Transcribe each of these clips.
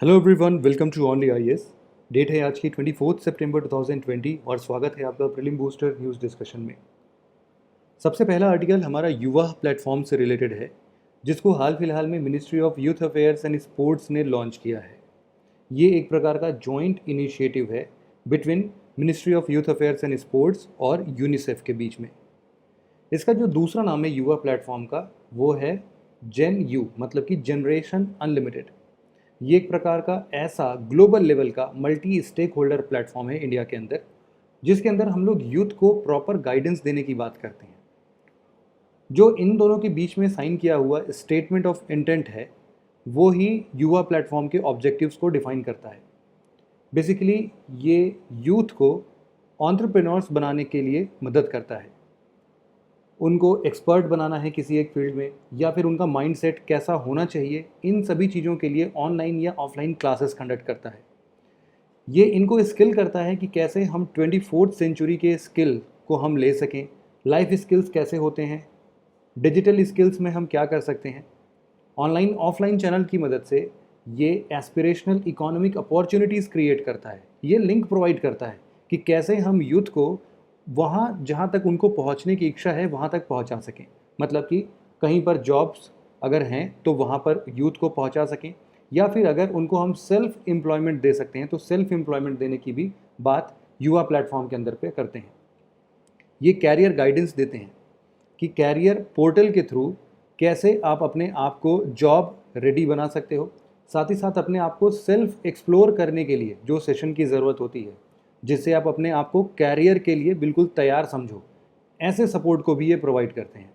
Hello everyone, welcome to only IAS. Date है आज की 24 सितंबर 2020 और स्वागत है आपका प्रीलिम बूस्टर न्यूज़ डिस्कशन में। सबसे पहला आर्टिकल हमारा युवा प्लेटफॉर्म से रिलेटेड है, जिसको हाल फिलहाल में ministry of youth affairs and sports ने लॉन्च किया है। ये एक प्रकार का जॉइंट इनिशिएटिव है between ministry of youth affairs and sports और यूनिसेफ के बीच में। इसका जो दूसरा नाम है युवा प्लेटफॉर्म का, वो है जेन यू, मतलब कि जनरेशन अनलिमिटेड। ये एक प्रकार का ऐसा ग्लोबल लेवल का मल्टी स्टेक होल्डर प्लेटफॉर्म है इंडिया के अंदर, जिसके अंदर हम लोग यूथ को प्रॉपर गाइडेंस देने की बात करते हैं। जो इन दोनों के बीच में साइन किया हुआ स्टेटमेंट ऑफ इंटेंट है, वो ही युवा प्लेटफॉर्म के ऑब्जेक्टिव्स को डिफाइन करता है। बेसिकली ये यूथ को एंटरप्रेन्योर्स बनाने के लिए मदद करता है। उनको एक्सपर्ट बनाना है किसी एक फील्ड में, या फिर उनका माइंडसेट कैसा होना चाहिए, इन सभी चीज़ों के लिए ऑनलाइन या ऑफलाइन क्लासेस कंडक्ट करता है। ये इनको स्किल करता है कि कैसे हम 24th सेंचुरी के स्किल को हम ले सकें, लाइफ स्किल्स कैसे होते हैं, डिजिटल स्किल्स में हम क्या कर सकते हैं। ऑनलाइन ऑफलाइन चैनल की मदद से ये एस्पिरेशनल इकोनॉमिक अपॉर्चुनिटीज़ क्रिएट करता है। ये लिंक प्रोवाइड करता है कि कैसे हम यूथ को वहाँ जहाँ तक उनको पहुँचने की इच्छा है वहाँ तक पहुँचा सकें। मतलब कि कहीं पर जॉब्स अगर हैं तो वहाँ पर यूथ को पहुँचा सकें, या फिर अगर उनको हम सेल्फ एम्प्लॉयमेंट दे सकते हैं तो सेल्फ एम्प्लॉयमेंट देने की भी बात युवा प्लेटफॉर्म के अंदर पे करते हैं। ये कैरियर गाइडेंस देते हैं कि कैरियर पोर्टल के थ्रू कैसे आप अपने आप को जॉब रेडी बना सकते हो। साथ ही साथ अपने आप को सेल्फ एक्सप्लोर करने के लिए जो सेशन की ज़रूरत होती है, जिससे आप अपने आप को कैरियर के लिए बिल्कुल तैयार समझो, ऐसे सपोर्ट को भी ये प्रोवाइड करते हैं।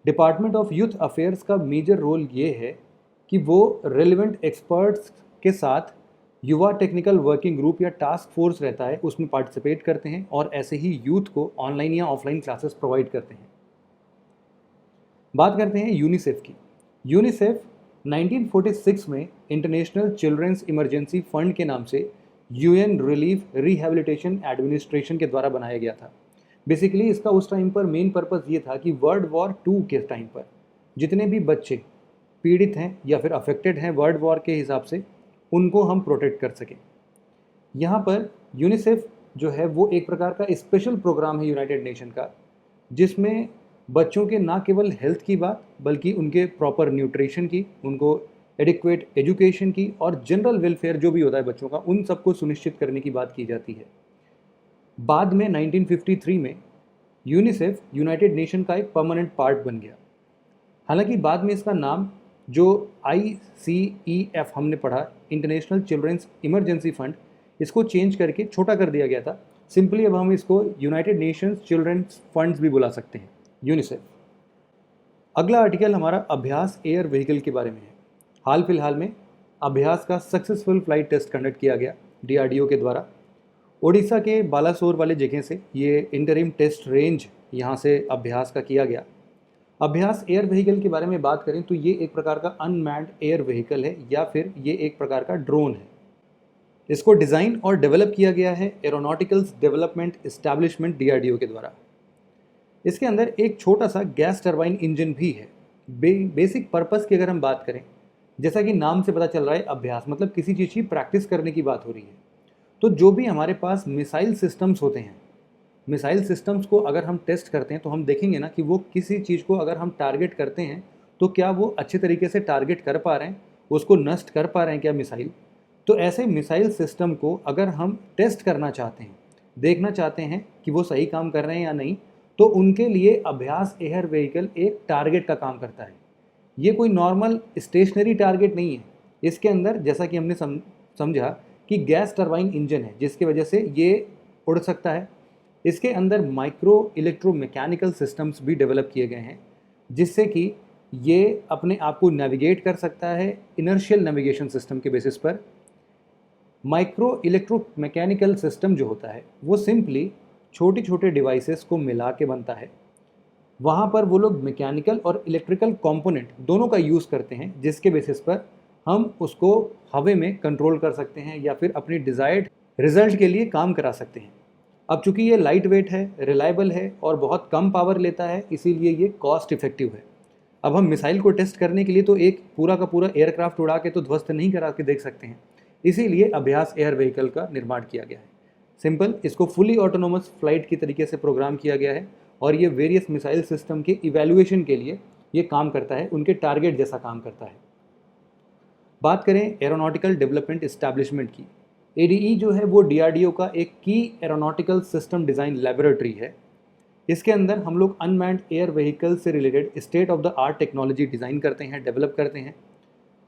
डिपार्टमेंट ऑफ यूथ अफेयर्स का मेजर रोल ये है कि वो रेलिवेंट एक्सपर्ट्स के साथ युवा टेक्निकल वर्किंग ग्रुप या टास्क फोर्स रहता है, उसमें पार्टिसिपेट करते हैं और ऐसे ही यूथ को ऑनलाइन या ऑफलाइन क्लासेस प्रोवाइड करते हैं। बात करते हैं यूनिसेफ की। यूनिसेफ 1946 में इंटरनेशनल चिल्ड्रंस इमरजेंसी फंड के नाम से यूएन रिलीफ रिहैबिलिटेशन एडमिनिस्ट्रेशन के द्वारा बनाया गया था। बेसिकली इसका उस टाइम पर मेन पर्पज़ ये था कि वर्ल्ड वॉर 2 के टाइम पर जितने भी बच्चे पीड़ित हैं या फिर अफेक्टेड हैं वर्ल्ड वॉर के हिसाब से, उनको हम प्रोटेक्ट कर सकें। यहाँ पर यूनिसेफ जो है वो एक प्रकार का स्पेशल प्रोग्राम है यूनाइटेड नेशन का, जिसमें बच्चों के ना केवल हेल्थ की बात बल्कि उनके प्रॉपर न्यूट्रिशन की, उनको एडिक्वेट एजुकेशन की और जनरल वेलफेयर जो भी होता है बच्चों का, उन सबको सुनिश्चित करने की बात की जाती है। बाद में 1953 में यूनिसेफ यूनाइटेड नेशन का एक परमानेंट पार्ट बन गया। हालांकि बाद में इसका नाम जो ICEF हमने पढ़ा, इंटरनेशनल चिल्ड्रंस इमरजेंसी फंड, इसको चेंज करके छोटा कर दिया गया था। सिंपली अब हम इसको यूनाइटेड नेशंस चिल्ड्रंस फंड्स भी बुला सकते हैं, यूनिसेफ। अगला आर्टिकल हमारा अभ्यास एयर व्हीकल के बारे में है। हाल फिलहाल में अभ्यास का सक्सेसफुल फ्लाइट टेस्ट कंडक्ट किया गया DRDO के द्वारा। ओडिशा के बालासोर वाले जगह से ये इंटरिम टेस्ट रेंज यहाँ से अभ्यास का किया गया। अभ्यास एयर व्हीकल के बारे में बात करें तो ये एक प्रकार का अनमैन्ड एयर व्हीकल है, या फिर ये एक प्रकार का ड्रोन है। इसको डिज़ाइन और डेवलप किया गया है एरोनॉटिकल्स डेवलपमेंट एस्टैब्लिशमेंट DRDO के द्वारा। इसके अंदर एक छोटा सा गैस टरबाइन इंजन भी है। बेसिक पर्पस की अगर हम बात करें, जैसा कि नाम से पता चल रहा है अभ्यास मतलब किसी चीज़ की प्रैक्टिस करने की बात हो रही है। तो जो भी हमारे पास मिसाइल सिस्टम्स होते हैं, मिसाइल सिस्टम्स को अगर हम टेस्ट करते हैं तो हम देखेंगे ना कि वो किसी चीज़ को अगर हम टारगेट करते हैं तो क्या वो अच्छे तरीके से टारगेट कर पा रहे हैं, उसको नष्ट कर पा रहे हैं क्या मिसाइल। तो ऐसे मिसाइल सिस्टम को अगर हम टेस्ट करना चाहते हैं, देखना चाहते हैं कि वो सही काम कर रहे हैं या नहीं, तो उनके लिए अभ्यास एयर व्हीकल एक टारगेट का काम करता है। ये कोई नॉर्मल स्टेशनरी टारगेट नहीं है। इसके अंदर जैसा कि हमने समझा कि गैस टरबाइन इंजन है, जिसकी वजह से ये उड़ सकता है। इसके अंदर माइक्रो इलेक्ट्रोमैकेनिकल सिस्टम्स भी डेवलप किए गए हैं, जिससे कि ये अपने आप को नेविगेट कर सकता है इनर्शियल नेविगेशन सिस्टम के बेसिस पर। माइक्रो इलेक्ट्रोमैकेनिकल सिस्टम जो होता है वो सिंपली छोटे छोटे डिवाइसेस को मिला के बनता है। वहाँ पर वो लोग मैकेनिकल और इलेक्ट्रिकल कंपोनेंट दोनों का यूज़ करते हैं, जिसके बेसिस पर हम उसको हवा में कंट्रोल कर सकते हैं या फिर अपनी डिज़ायर्ड रिजल्ट के लिए काम करा सकते हैं। अब चूंकि ये लाइट वेट है, रिलायबल है और बहुत कम पावर लेता है, इसीलिए ये कॉस्ट इफेक्टिव है। अब हम मिसाइल को टेस्ट करने के लिए तो एक पूरा का पूरा एयरक्राफ्ट उड़ा के तो ध्वस्त नहीं करा के देख सकते हैं, इसीलिए अभ्यास एयर व्हीकल का निर्माण किया गया है। सिंपल, इसको फुली ऑटोनोमस फ्लाइट की तरीके से प्रोग्राम किया गया है और ये वेरियस मिसाइल सिस्टम के इवैल्यूएशन के लिए ये काम करता है, उनके टारगेट जैसा काम करता है। बात करें एरोनॉटिकल डेवलपमेंट इस्टेब्लिशमेंट की, एडीई जो है वो डीआरडीओ का एक की एरोनॉटिकल सिस्टम डिज़ाइन लेबोरेटरी है। इसके अंदर हम लोग अनमैन्ड एयर व्हीकल से related state of the art technology design करते हैं, डेवलप करते हैं,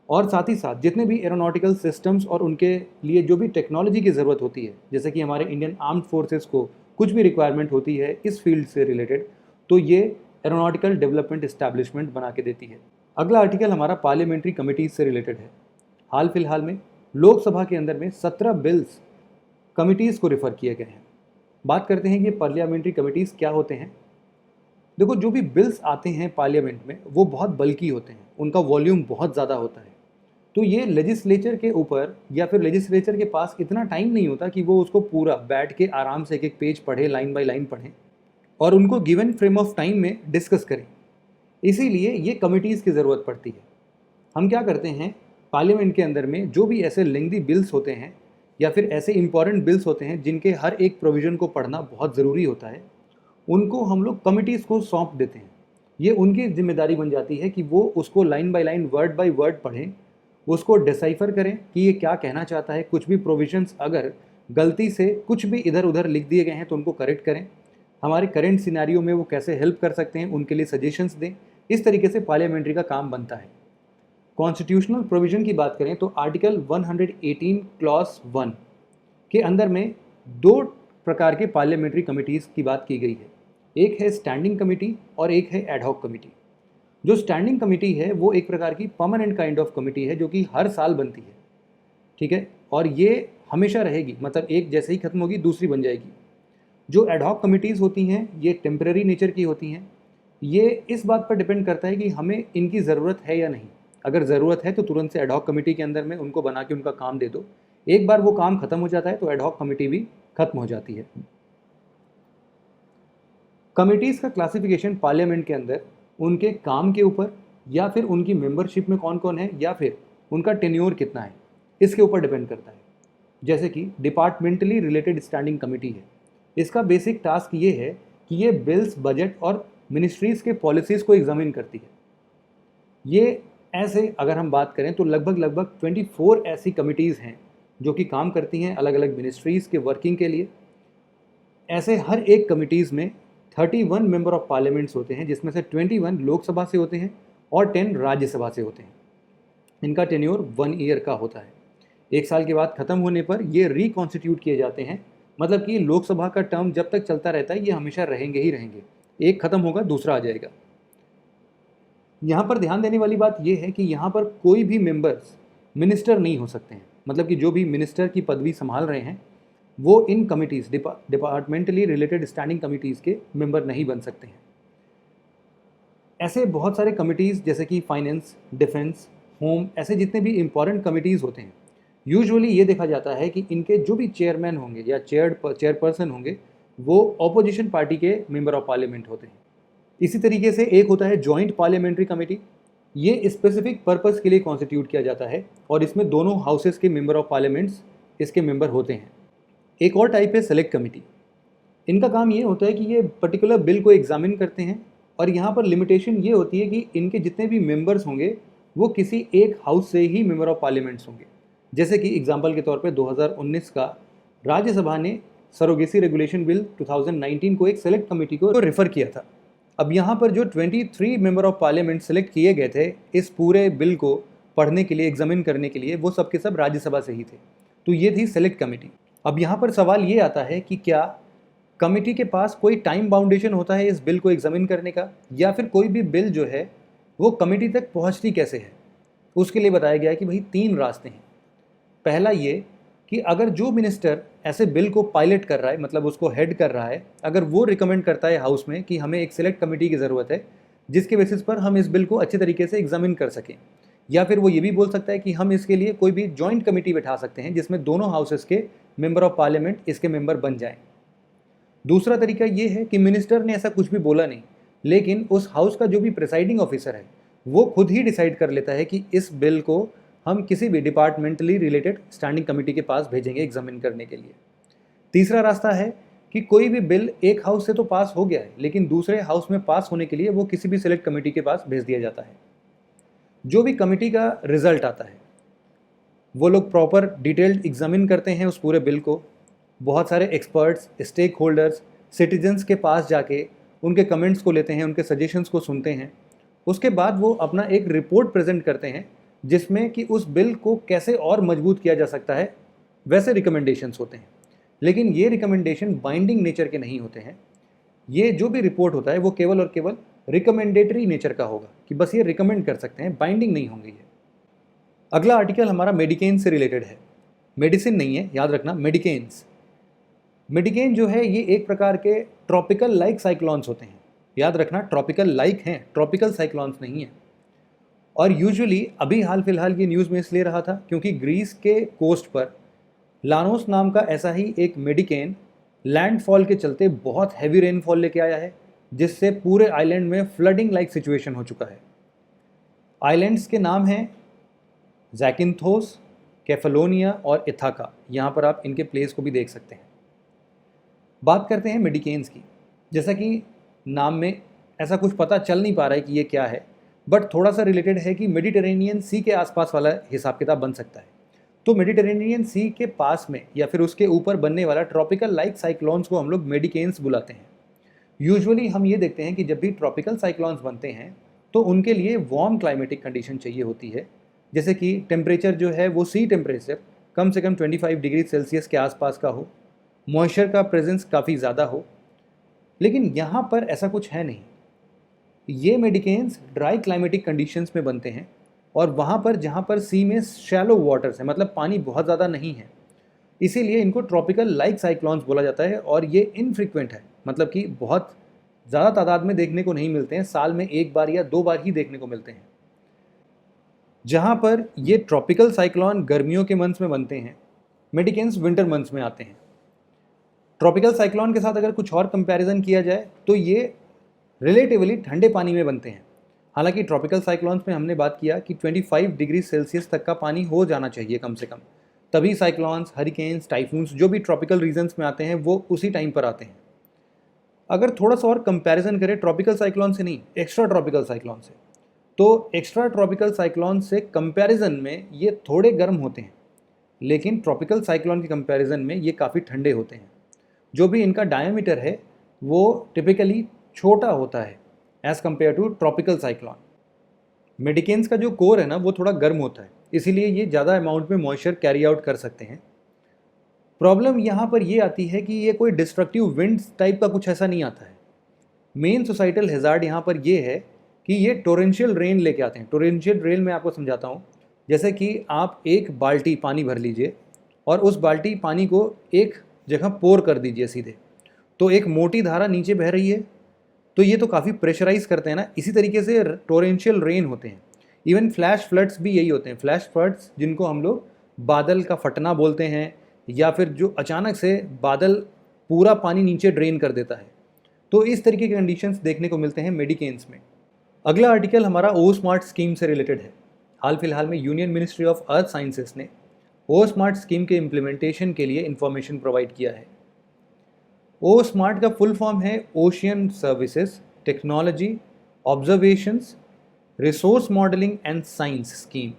और साथ ही साथ जितने भी एरोनॉटिकल सिस्टम्स और उनके लिए जो भी टेक्नोलॉजी की ज़रूरत होती है, जैसे कि हमारे इंडियन आर्म्ड फोर्सेस को कुछ भी रिक्वायरमेंट होती है इस फील्ड से रिलेटेड, तो ये एरोनॉटिकल डेवलपमेंट इस्टेब्लिशमेंट बना के देती है। अगला आर्टिकल हमारा पार्लियामेंट्री कमिटीज़ से रिलेटेड है। हाल फिलहाल में लोकसभा के अंदर में 17 बिल्स कमिटीज़ को रेफ़र किए गए हैं। बात करते हैं कि ये पार्लियामेंट्री कमिटीज़ क्या होते हैं। देखो, जो भी बिल्स आते हैं पार्लियामेंट में वो बहुत बल्कि होते हैं, उनका वॉल्यूम बहुत ज़्यादा होता है, तो ये लेजिस्लेचर के ऊपर या फिर लेजिस्लेचर के पास इतना टाइम नहीं होता कि वो उसको पूरा बैठ के आराम से एक एक पेज पढ़े, लाइन बाय लाइन पढ़ें और उनको गिवन फ्रेम ऑफ टाइम में डिस्कस करें। इसीलिए ये कमिटीज़ की ज़रूरत पड़ती है। हम क्या करते हैं, पार्लियामेंट के अंदर में जो भी ऐसे लेंथी बिल्स होते हैं या फिर ऐसे इंपॉर्टेंट बिल्स होते हैं जिनके हर एक प्रोविज़न को पढ़ना बहुत ज़रूरी होता है, उनको हम लोग कमिटीज़ को सौंप देते हैं। ये उनकी जिम्मेदारी बन जाती है कि वो उसको line by line, word by word पढ़ें, उसको डिसाइफर करें कि ये क्या कहना चाहता है। कुछ भी प्रोविजंस अगर गलती से कुछ भी इधर उधर लिख दिए गए हैं तो उनको करेक्ट करें, हमारे करंट सिनेरियो में वो कैसे हेल्प कर सकते हैं उनके लिए सजेशंस दें। इस तरीके से पार्लियामेंट्री का काम बनता है। कॉन्स्टिट्यूशनल प्रोविजन की बात करें तो आर्टिकल 118 क्लॉज 1 के अंदर में दो प्रकार के पार्लियामेंट्री कमिटीज़ की बात की गई है। एक है स्टैंडिंग कमेटी और एक है एडहॉक कमेटी। जो स्टैंडिंग कमेटी है वो एक प्रकार की परमानेंट काइंड ऑफ कमेटी है जो कि हर साल बनती है, ठीक है, और ये हमेशा रहेगी, मतलब एक जैसे ही खत्म होगी दूसरी बन जाएगी। जो एडहॉक कमिटीज़ होती हैं ये टेम्पररी नेचर की होती हैं। ये इस बात पर डिपेंड करता है कि हमें इनकी ज़रूरत है या नहीं। अगर ज़रूरत है तो तुरंत से एडहॉक कमेटी के अंदर में उनको बना के उनका काम दे दो। एक बार वो काम ख़त्म हो जाता है तो एडहॉक कमेटी भी ख़त्म हो जाती है। कमिटीज़ का क्लासिफिकेशन पार्लियामेंट के अंदर उनके काम के ऊपर या फिर उनकी मेंबरशिप में कौन कौन है या फिर उनका टेन्योर कितना है, इसके ऊपर डिपेंड करता है। जैसे कि डिपार्टमेंटली रिलेटेड स्टैंडिंग कमेटी है, इसका बेसिक टास्क ये है कि ये बिल्स, बजट और मिनिस्ट्रीज़ के पॉलिसीज़ को एग्जामिन करती है। ये ऐसे अगर हम बात करें तो लगभग 24 ऐसी कमिटीज़ हैं जो कि काम करती हैं अलग अलग मिनिस्ट्रीज़ के वर्किंग के लिए। ऐसे हर एक कमिटीज़ में 31 मेंबर ऑफ पार्लियामेंट्स होते हैं, जिसमें से 21 लोकसभा से होते हैं और 10 राज्यसभा से होते हैं। इनका टेन्योर 1 ईयर का होता है। 1 साल के बाद ख़त्म होने पर ये रिकॉन्स्टिट्यूट किए जाते हैं, मतलब कि लोकसभा का टर्म जब तक चलता रहता है ये हमेशा रहेंगे ही रहेंगे। एक ख़त्म होगा दूसरा आ जाएगा। यहाँ पर ध्यान देने वाली बात यह है कि यहाँ पर कोई भी मेंबर्स मिनिस्टर नहीं हो सकते हैं, मतलब कि जो भी मिनिस्टर की पदवी संभाल रहे हैं वो इन committees, departmentally related standing committees के मेंबर नहीं बन सकते हैं। ऐसे बहुत सारे कमिटीज़ जैसे कि फाइनेंस, डिफेंस, होम, ऐसे जितने भी इंपॉर्टेंट कमिटीज़ होते हैं, यूजुअली ये देखा जाता है कि इनके जो भी चेयरमैन होंगे या चेयरपर्सन होंगे वो ऑपोजिशन पार्टी के मेंबर ऑफ पार्लियामेंट होते हैं। इसी तरीके से एक होता है जॉइंट पार्लियामेंट्री कमेटी। ये स्पेसिफिक पर्पस के लिए कॉन्स्टिट्यूट किया जाता है और इसमें दोनों हाउसेस के मेंबर ऑफ पार्लियामेंट्स इसके मेंबर होते हैं। एक और टाइप है सेलेक्ट कमेटी। इनका काम ये होता है कि ये पर्टिकुलर बिल को एग्जामिन करते हैं और यहाँ पर लिमिटेशन ये होती है कि इनके जितने भी मेंबर्स होंगे वो किसी एक हाउस से ही मेंबर ऑफ पार्लियामेंट्स होंगे। जैसे कि एग्जाम्पल के तौर पे 2019 का राज्यसभा ने सरोगेसी रेगुलेशन बिल 2019 को एक सेलेक्ट कमेटी को रेफ़र किया था। अब यहाँ पर जो 23 मेंबर ऑफ पार्लियामेंट सेलेक्ट किए गए थे इस पूरे बिल को पढ़ने के लिए, एग्जामिन करने के लिए, वो सब के सब राज्यसभा से ही थे। तो ये थी सेलेक्ट कमेटी। अब यहाँ पर सवाल ये आता है कि क्या कमेटी के पास कोई टाइम बाउंडेशन होता है इस बिल को एग्जामिन करने का, या फिर कोई भी बिल जो है वो कमेटी तक पहुँचती कैसे है। उसके लिए बताया गया है कि भाई 3 रास्ते हैं। पहला ये कि अगर जो मिनिस्टर ऐसे बिल को पायलट कर रहा है, मतलब उसको हेड कर रहा है, अगर वो रिकमेंड करता है हाउस में कि हमें एक सिलेक्ट कमेटी की ज़रूरत है जिसके बेसिस पर हम इस बिल को अच्छे तरीके से एग्जामिन कर सकें, या फिर वो ये भी बोल सकता है कि हम इसके लिए कोई भी जॉइंट कमेटी बैठा सकते हैं जिसमें दोनों हाउसेस के मेंबर ऑफ पार्लियामेंट इसके मेंबर बन जाएं। दूसरा तरीका ये है कि मिनिस्टर ने ऐसा कुछ भी बोला नहीं, लेकिन उस हाउस का जो भी प्रिसाइडिंग ऑफिसर है वो खुद ही डिसाइड कर लेता है कि इस बिल को हम किसी भी डिपार्टमेंटली रिलेटेड स्टैंडिंग कमेटी के पास भेजेंगे एग्जामिन करने के लिए। तीसरा रास्ता है कि कोई भी बिल एक हाउस से तो पास हो गया है, लेकिन दूसरे हाउस में पास होने के लिए वो किसी भी सिलेक्ट कमेटी के पास भेज दिया जाता है। जो भी कमेटी का रिजल्ट आता है वो लोग प्रॉपर डिटेल्ड एग्जामिन करते हैं उस पूरे बिल को। बहुत सारे एक्सपर्ट्स, स्टेक होल्डर्स, सिटीजन्स के पास जाके उनके कमेंट्स को लेते हैं, उनके सजेशंस को सुनते हैं। उसके बाद वो अपना एक रिपोर्ट प्रेजेंट करते हैं जिसमें कि उस बिल को कैसे और मजबूत किया जा सकता है वैसे रिकमेंडेशंस होते हैं। लेकिन ये रिकमेंडेशन बाइंडिंग नेचर के नहीं होते हैं। ये जो भी रिपोर्ट होता है वो केवल और केवल रिकमेंडेटरी नेचर का होगा कि बस ये रिकमेंड कर सकते हैं, बाइंडिंग नहीं होंगे ये। अगला आर्टिकल हमारा मेडिकेन से रिलेटेड है। मेडिसिन नहीं है, याद रखना, मेडिकेन्स। मेडिकेन जो है ये एक प्रकार के ट्रॉपिकल लाइक साइक्लॉन्स होते हैं। याद रखना, ट्रॉपिकल लाइक हैं, ट्रॉपिकल साइक्लॉन्स नहीं है। और यूजुअली अभी हाल फिलहाल ये न्यूज़ में इसलिए रहा था क्योंकि ग्रीस के कोस्ट पर लानोस नाम का ऐसा ही एक मेडिकेन लैंडफॉल के चलते बहुत हैवी रेनफॉल लेके आया है, जिससे पूरे आइलैंड में फ्लडिंग लाइक सिचुएशन हो चुका है। आइलैंड्स के नाम हैं जैकिन्थोस, कैफलोनिया और इथाका। यहाँ पर आप इनके प्लेस को भी देख सकते हैं। बात करते हैं मेडिकेन्स की। जैसा कि नाम में ऐसा कुछ पता चल नहीं पा रहा है कि ये क्या है, बट थोड़ा सा रिलेटेड है कि मेडिटेरेनियन सी के आसपास वाला हिसाब किताब बन सकता है। तो मेडिटेरेनियन सी के पास में या फिर उसके ऊपर बनने वाला ट्रॉपिकल लाइक साइक्लोन्स को हम लोग मेडिकेन्स बुलाते हैं। यूजुअली हम ये देखते हैं कि जब भी ट्रॉपिकल साइक्लोन्स बनते हैं तो उनके लिए वार्म क्लाइमेटिक कंडीशन चाहिए होती है, जैसे कि टेम्परेचर जो है वो सी टेम्परेचर कम से कम 25 डिग्री सेल्सियस के आसपास का हो, मॉइस्चर का प्रेजेंस काफ़ी ज़्यादा हो। लेकिन यहाँ पर ऐसा कुछ है नहीं। ये मेडिकेन्स ड्राई क्लाइमेटिक कंडीशंस में बनते हैं और वहाँ पर जहाँ पर सी में शैलो वाटर्स है, मतलब पानी बहुत ज़्यादा नहीं है, इसीलिए इनको ट्रॉपिकल लाइक साइक्लॉन्स बोला जाता है। और ये इनफ्रीक्वेंट है, मतलब कि बहुत ज़्यादा तादाद में देखने को नहीं मिलते हैं, साल में एक बार या दो बार ही देखने को मिलते हैं। जहाँ पर ये ट्रॉपिकल साइक्लॉन गर्मियों के मंथ्स में बनते हैं, मेडिकेन्स विंटर मंथ्स में आते हैं। ट्रॉपिकल साइक्लॉन के साथ अगर कुछ और कंपैरिजन किया जाए तो ये रिलेटिवली ठंडे पानी में बनते हैं। हालांकि ट्रॉपिकल साइक्लॉन्स में हमने बात किया कि 25 डिग्री सेल्सियस तक का पानी हो जाना चाहिए कम से कम, तभी साइक्लॉन्स, हरिकेन्स, टाइफून्स जो भी ट्रॉपिकल रीजन्स में आते हैं वो उसी टाइम पर आते हैं। अगर थोड़ा सा और कंपैरिजन करें ट्रॉपिकल साइक्लॉन से नहीं, एक्स्ट्रा ट्रॉपिकल साइक्लॉन से, तो एक्स्ट्रा ट्रॉपिकल साइक्लॉन से कंपैरिजन में ये थोड़े गर्म होते हैं, लेकिन ट्रॉपिकल साइक्लॉन के कंपैरिजन में ये काफ़ी ठंडे होते हैं। जो भी इनका डायमीटर है वो टिपिकली छोटा होता है as compared to tropical cyclone. Medicanes का जो कोर है ना वो थोड़ा गर्म होता है, इसीलिए ये ज़्यादा अमाउंट में मॉइस्चर कैरी आउट कर सकते हैं। प्रॉब्लम यहाँ पर ये आती है कि ये कोई डिस्ट्रक्टिव विंड टाइप का कुछ ऐसा नहीं आता है। मेन सोसाइटल हैज़ार्ड यहाँ पर ये है कि ये टोरेंशियल रेन लेके आते हैं। टोरेंशियल रेन मैं आपको समझाता हूँ। जैसे कि आप एक बाल्टी पानी भर लीजिए और उस बाल्टी पानी को एक जगह पोर कर दीजिए सीधे, तो एक मोटी धारा नीचे बह रही है, तो ये तो काफ़ी प्रेशराइज करते हैं ना। इसी तरीके से टोरेंशियल रेन होते हैं। इवन फ्लैश फ्लड्स भी यही होते हैं। फ्लैश फ्लड्स जिनको हम लोग बादल का फटना बोलते हैं, या फिर जो अचानक से बादल पूरा पानी नीचे ड्रेन कर देता है, तो इस तरीके के कंडीशंस देखने को मिलते हैं मेडिकेन्स में। अगला आर्टिकल हमारा ओ स्मार्ट स्कीम से रिलेटेड है। हाल फिलहाल में union ministry of earth sciences ने ओ स्मार्ट स्कीम के इम्प्लीमेंटेशन के लिए इंफॉर्मेशन प्रोवाइड किया है। ओ स्मार्ट का फुल फॉर्म है ocean services technology observations resource modelling and science scheme.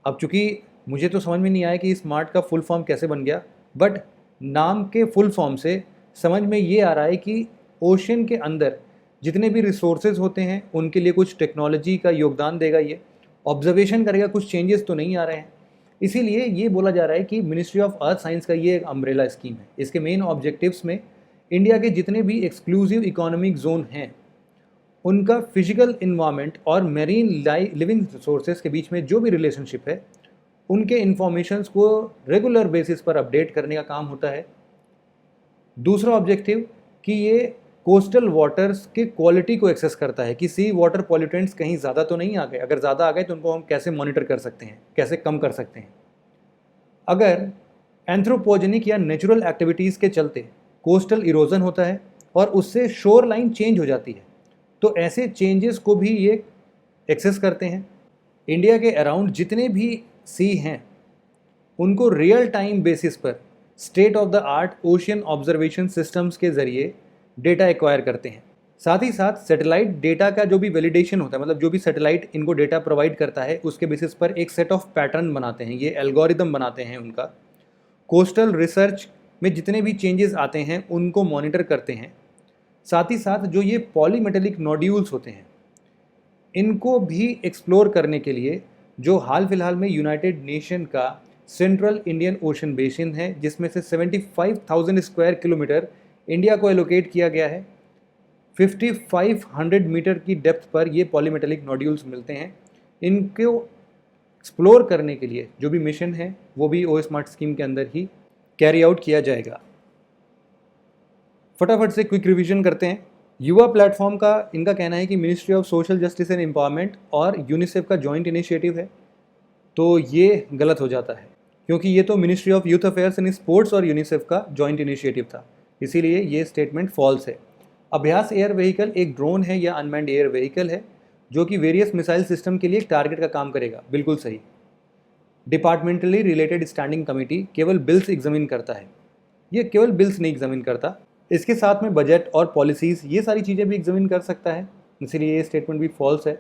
अब चूँकि मुझे तो समझ में नहीं आया कि स्मार्ट का फुल फॉर्म कैसे बन गया, बट नाम के फुल फॉर्म से समझ में ये आ रहा है कि ओशियन के अंदर जितने भी रिसोर्सेज होते हैं उनके लिए कुछ टेक्नोलॉजी का योगदान देगा, ये ऑब्जर्वेशन करेगा, कुछ चेंजेस तो नहीं आ रहे हैं। इसीलिए ये बोला जा रहा है कि मिनिस्ट्री ऑफ अर्थ साइंस का ये एक अम्ब्रेला स्कीम है। इसके मेन ऑब्जेक्टिव्स में इंडिया के जितने भी एक्सक्लूसिव इकोनॉमिक जोन हैं उनका फिजिकल इन्वायरमेंट और मेरीन लिविंग रिसोर्सेज के बीच में जो भी रिलेशनशिप है उनके इन्फॉर्मेशंस को रेगुलर बेसिस पर अपडेट करने का काम होता है। दूसरा ऑब्जेक्टिव कि ये कोस्टल वाटर्स के क्वालिटी को एक्सेस करता है कि सी वाटर पॉल्यूटेंट्स कहीं ज़्यादा तो नहीं आ गए, अगर ज़्यादा आ गए तो उनको हम कैसे मॉनिटर कर सकते हैं, कैसे कम कर सकते हैं। अगर एंथ्रोपोजेनिक या नेचुरल एक्टिविटीज़ के चलते कोस्टल इरोजन होता है और उससे शोर लाइन चेंज हो जाती है, तो ऐसे चेंजेस को भी ये एक्सेस करते हैं। इंडिया के अराउंड जितने भी सी हैं उनको रियल टाइम बेसिस पर state of the art ocean observation systems के ज़रिए डेटा एक्वायर करते हैं। साथ ही साथ सैटेलाइट डेटा का जो भी वैलिडेशन होता है, मतलब जो भी सैटेलाइट इनको डेटा प्रोवाइड करता है उसके बेसिस पर एक सेट ऑफ पैटर्न बनाते हैं, ये एल्गोरिदम बनाते हैं उनका। कोस्टल रिसर्च में जितने भी चेंजेस आते हैं उनको मॉनिटर करते हैं। साथ ही साथ जो ये पॉलीमेटेलिक नोड्यूल्स होते हैं इनको भी एक्सप्लोर करने के लिए जो हाल फिलहाल में यूनाइटेड नेशन का सेंट्रल इंडियन ओशन बेसिन है, जिसमें से 75,000 स्क्वायर किलोमीटर इंडिया को एलोकेट किया गया है। 5500 मीटर की डेप्थ पर ये पॉलीमेटेलिक नोड्यूल्स मिलते हैं। इनको एक्सप्लोर करने के लिए जो भी मिशन है वो भी ओ स्मार्ट स्कीम के अंदर ही कैरी आउट किया जाएगा। फटाफट से क्विक रिवीजन करते हैं। युवा प्लेटफॉर्म का इनका कहना है कि ministry of social justice and empowerment और यूनिसेफ का जॉइंट इनिशिएटिव है, तो ये गलत हो जाता है क्योंकि ये तो ministry of youth affairs and sports और यूनिसेफ का जॉइंट इनिशिएटिव था, इसीलिए ये स्टेटमेंट फॉल्स है। अभ्यास एयर व्हीकल एक ड्रोन है या अनमैन्ड एयर व्हीकल है जो कि वेरियस मिसाइल सिस्टम के लिए एक टारगेट का काम करेगा, बिल्कुल सही। डिपार्टमेंटली रिलेटेड स्टैंडिंग कमेटी केवल बिल्स एग्जामिन करता है, ये केवल बिल्स नहीं एग्जामिन करता, इसके साथ में बजट और पॉलिसीज़ ये सारी चीज़ें भी एग्जामिन कर सकता है, इसीलिए ये स्टेटमेंट भी फॉल्स है।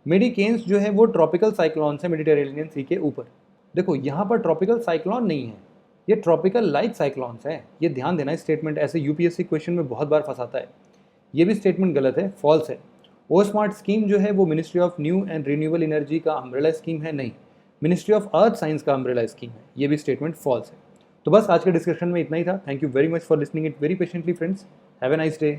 मेडिकेन्स जो है वो ट्रॉपिकल साइक्लॉन्स है मेडिटेरेनियन सी के ऊपर। देखो यहाँ पर ट्रॉपिकल साइक्लॉन नहीं है, ये ट्रॉपिकल लाइक साइक्लॉन्स हैं, ये ध्यान देना। स्टेटमेंट ऐसे यूपीएससी क्वेश्चन में बहुत बार फंसाता है, ये भी स्टेटमेंट गलत है, फॉल्स है। ओ स्मार्ट स्कीम जो है वो ministry of new and renewable energy का अम्ब्रेला स्कीम है, नहीं, मिनिस्ट्री ऑफ अर्थ साइंस का अम्ब्रेला स्कीम है, ये भी स्टेटमेंट फॉल्स है। तो बस आज के डिस्कशन में इतना ही था। Thank you very much for listening it very patiently friends. Have a nice day.